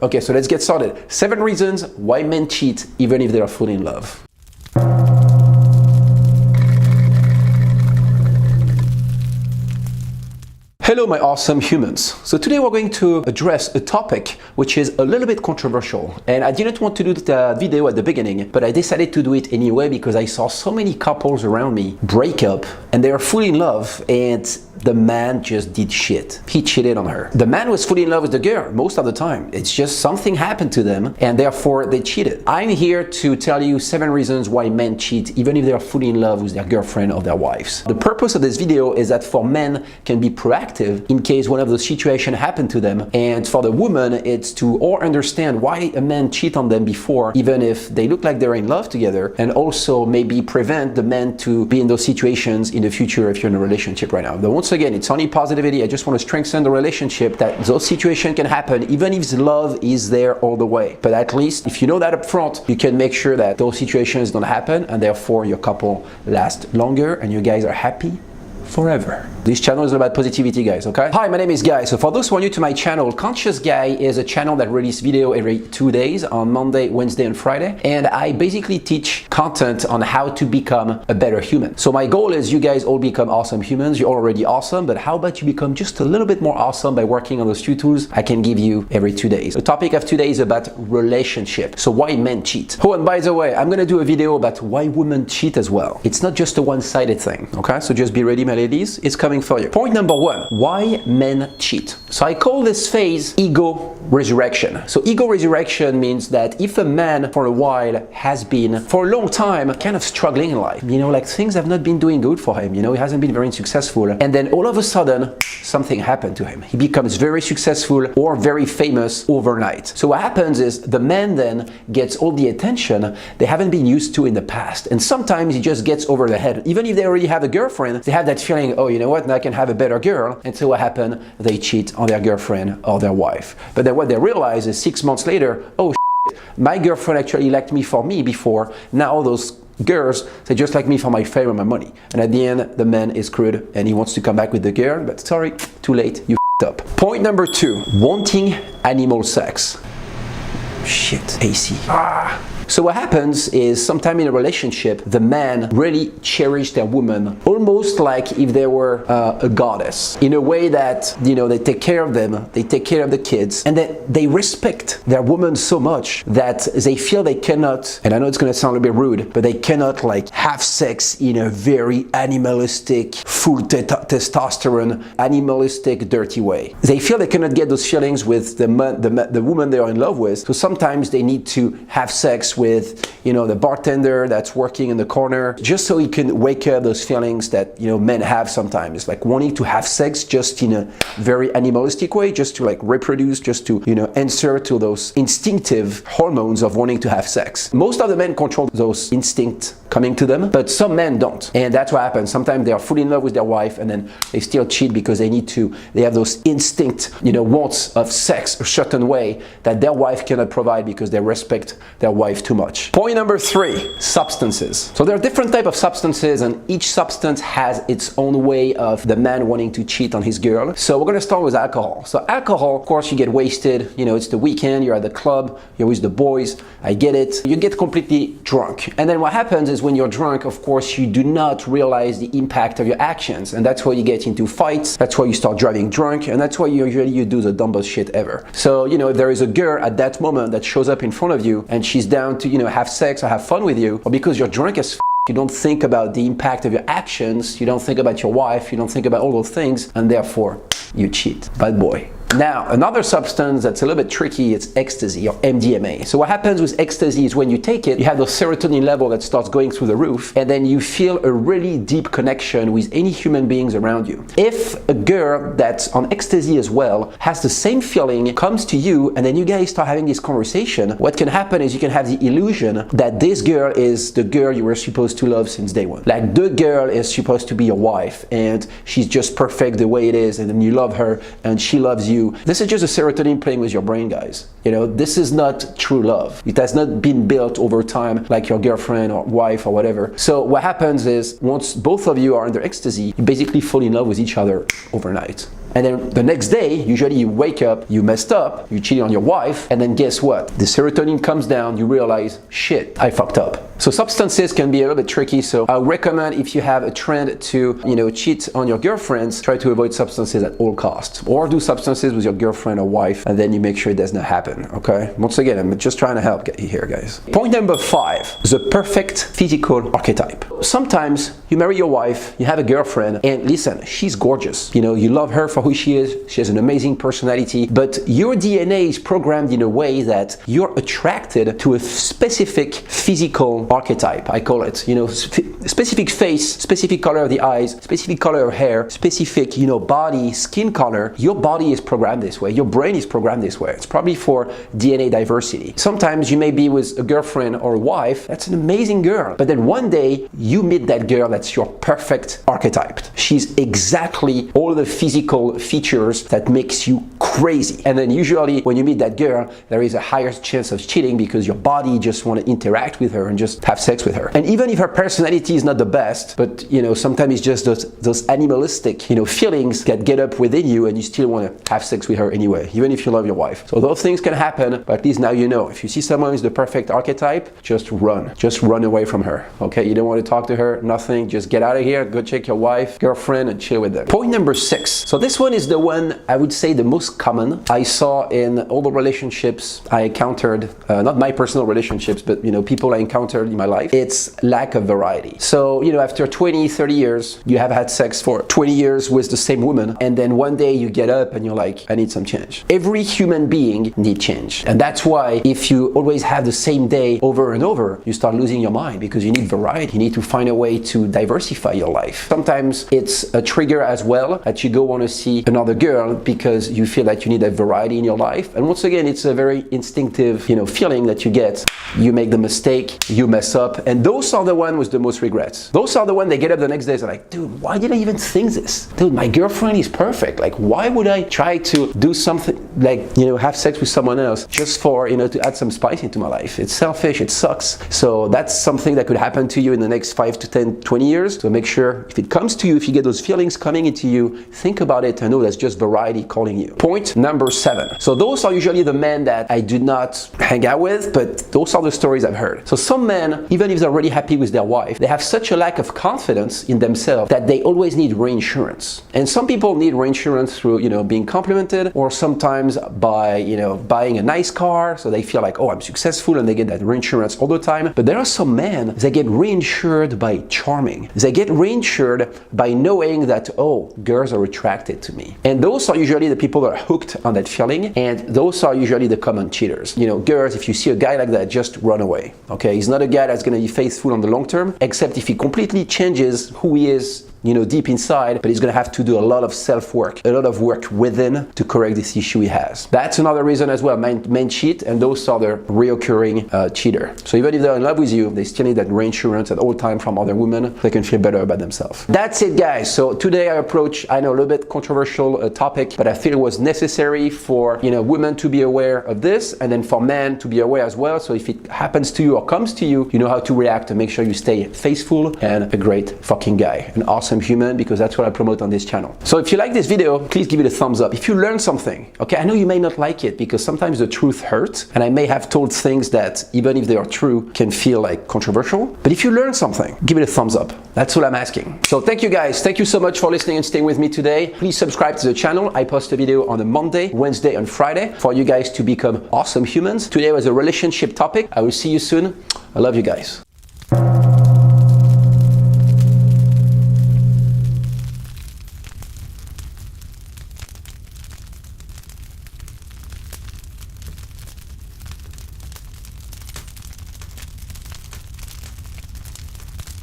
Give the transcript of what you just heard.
Okay, so let's get started. 7 reasons why men cheat even if they are fully in love. Hello my awesome humans. So today we're going to address a topic which is a little bit controversial, and I didn't want to do the video at the beginning, but I decided to do it anyway because I saw so many couples around me break up and they are fully in love and the man just did shit. He cheated on her. The man was fully in love with the girl most of the time. It's just something happened to them and therefore they cheated. I'm here to tell you 7 reasons why men cheat even if they are fully in love with their girlfriend or their wives. The purpose of this video is that for men can be proactive in case one of those situations happened to them, and for the woman it's to all understand why a man cheat on them before, even if they look like they're in love together, and also maybe prevent the men to be in those situations in the future if you're in a relationship right now. But once again, it's only positivity. I just want to strengthen the relationship that those situations can happen even if love is there all the way. But at least if you know that up front, you can make sure that those situations don't happen and therefore your couple lasts longer and you guys are happy forever. This channel is about positivity, guys, okay? Hi, my name is Guy. So for those who are new to my channel, Conscious Guy is a channel that releases video every 2 days on Monday, Wednesday, and Friday. And I basically teach content on how to become a better human. So my goal is you guys all become awesome humans. You're already awesome, but how about you become just a little bit more awesome by working on those 2 tools I can give you every 2 days. The topic of today is about relationship. So why men cheat. Oh, and by the way, I'm gonna do a video about why women cheat as well. It's not just a one-sided thing, okay? So just be ready, my ladies. It's coming for you. Point number 1, why men cheat. So I call this phase ego resurrection. So ego resurrection means that if a man for a while has been for a long time kind of struggling in life, you know, like things have not been doing good for him, you know, he hasn't been very successful, and then all of a sudden something happened to him. He becomes very successful or very famous overnight. So what happens is the man then gets all the attention they haven't been used to in the past, and sometimes he just gets over the head. Even if they already have a girlfriend, they have that feeling, oh, you know what, now I can have a better girl. And so what happened? They cheat on their girlfriend or their wife. But then what they realize is 6 months later, oh shit, my girlfriend actually liked me for me before. Now all those girls, they just like me for my fame and my money. And at the end, the man is screwed and he wants to come back with the girl, but sorry, too late, you f***ed up. Point number 2, wanting animal sex. Shit, AC. So what happens is sometime in a relationship, the man really cherishes their woman almost like if they were a goddess, in a way that, you know, they take care of them, they take care of the kids, and that they respect their woman so much that they feel they cannot, and I know it's going to sound a bit rude, but they cannot like have sex in a very animalistic, full testosterone, animalistic, dirty way. They feel they cannot get those feelings with the woman they are in love with, so sometimes they need to have sex with, you know, the bartender that's working in the corner, just so he can wake up those feelings that, you know, men have sometimes, like wanting to have sex just in a very animalistic way, just to like reproduce, just to, you know, answer to those instinctive hormones of wanting to have sex. Most of the men control those instincts coming to them, but some men don't, and that's what happens. Sometimes they are fully in love with their wife and then they still cheat because they have those instinct, you know, wants of sex a certain way that their wife cannot provide because they respect their wife too much. Point number 3, substances. So there are different types of substances and each substance has its own way of the man wanting to cheat on his girl. So we're going to start with alcohol. So alcohol, of course, you get wasted, you know, it's the weekend, you're at the club, you're with the boys, I get it. You get completely drunk. And then what happens is when you're drunk, of course, you do not realize the impact of your actions. And that's why you get into fights, that's why you start driving drunk, and that's why you do the dumbest shit ever. So, you know, if there is a girl at that moment that shows up in front of you and she's down to, you know, have sex or have fun with you, or because you're drunk as f, you don't think about the impact of your actions, you don't think about your wife, you don't think about all those things, and therefore you cheat. Bad boy. Now, another substance that's a little bit tricky, it's ecstasy or MDMA. So what happens with ecstasy is when you take it, you have the serotonin level that starts going through the roof, and then you feel a really deep connection with any human beings around you. If a girl that's on ecstasy as well has the same feeling, comes to you, and then you guys start having this conversation, what can happen is you can have the illusion that this girl is the girl you were supposed to love since day one. Like the girl is supposed to be your wife, and she's just perfect the way it is, and then you love her, and she loves you. This is just a serotonin playing with your brain, guys. You know, this is not true love. It has not been built over time like your girlfriend or wife or whatever. So what happens is once both of you are under ecstasy, you basically fall in love with each other overnight. And then the next day, usually you wake up, you messed up, you cheated on your wife, and then guess what? The serotonin comes down, you realize, shit, I fucked up. So substances can be a little bit tricky, so I recommend if you have a trend to, cheat on your girlfriends, try to avoid substances at all costs. Or do substances with your girlfriend or wife, and then you make sure it does not happen, okay? Once again, I'm just trying to help you here, guys. Point number 5, the perfect physical archetype. Sometimes you marry your wife, you have a girlfriend, and listen, she's gorgeous. You love her for who she is, she has an amazing personality, but your DNA is programmed in a way that you're attracted to a specific physical archetype, I call it, specific face, specific color of the eyes, specific color of hair, specific, body, skin color. Your body is programmed this way. Your brain is programmed this way. It's probably for DNA diversity. Sometimes you may be with a girlfriend or a wife, that's an amazing girl, but then one day you meet that girl that's your perfect archetype. She's exactly all the physical features that makes you crazy. And then usually when you meet that girl, there is a higher chance of cheating because your body just want to interact with her and just have sex with her. And even if her personality is not the best, but sometimes it's just those animalistic, feelings that get up within you and you still want to have sex with her anyway, even if you love your wife. So those things can happen, but at least now you know. If you see someone who's the perfect archetype, just run away from her, okay? You don't want to talk to her, nothing, just get out of here, go check your wife, girlfriend, and chill with them. Point number 6. So this one is the one I would say the most common I saw in all the relationships I encountered, not my personal relationships, but people I encountered in my life. It's lack of variety. So after 20, 30 years, you have had sex for 20 years with the same woman, and then one day you get up and you're like, I need some change. Every human being needs change. And that's why if you always have the same day over and over, you start losing your mind because you need variety. You need to find a way to diversify your life. Sometimes it's a trigger as well that you go want to see another girl because you feel that you need a variety in your life. And once again, it's a very instinctive, feeling that you get. You make the mistake, you mess up, and those are the ones with the most regrets. Those are the ones they get up the next day and like, dude, why did I even think this? Dude, my girlfriend is perfect. Like, why would I try to do something like, have sex with someone else just for, to add some spice into my life? It's selfish, it sucks. So that's something that could happen to you in the next 5 to 10, 20 years. So make sure if it comes to you, if you get those feelings coming into you, think about it and know that's just variety calling you. Point number 7. So those are usually the men that I do not hang out with, but those are the stories I've heard. So some men, even if they're really happy with their wife, they have such a lack of confidence in themselves that they always need reinsurance. And some people need reinsurance through, being complimented, or sometimes by, buying a nice car, so they feel like, oh, I'm successful, and they get that reinsurance all the time. But there are some men, they get reinsured by charming. They get reinsured by knowing that, oh, girls are attracted to me. And those are usually the people that are hooked on that feeling, and those are usually the common cheaters. Girls, if you see a guy like that, just run away, okay? He's not a guy that's gonna be faithful on the long term, except if he completely changes who he is deep inside, but he's gonna have to do a lot of self-work, a lot of work within to correct this issue he has. That's another reason as well, men cheat, and those are the reoccurring cheater. So even if they're in love with you, they still need that reinsurance at all time from other women so they can feel better about themselves. That's it, guys. So today I approach, I know, a little bit controversial topic, but I feel it was necessary for women to be aware of this, and then for men to be aware as well. So if it happens to you or comes to you, you know how to react and make sure you stay faithful and a great fucking guy, an awesome human, because that's what I promote on this channel. So if you like this video, please give it a thumbs up. If you learned something, okay, I know you may not like it because sometimes the truth hurts, and I may have told things that, even if they are true, can feel like controversial. But if you learned something, give it a thumbs up. That's all I'm asking. So thank you guys. Thank you so much for listening and staying with me today. Please subscribe to the channel. I post a video on a Monday, Wednesday, and Friday for you guys to become awesome humans. Today was a relationship topic. I will see you soon. I love you guys.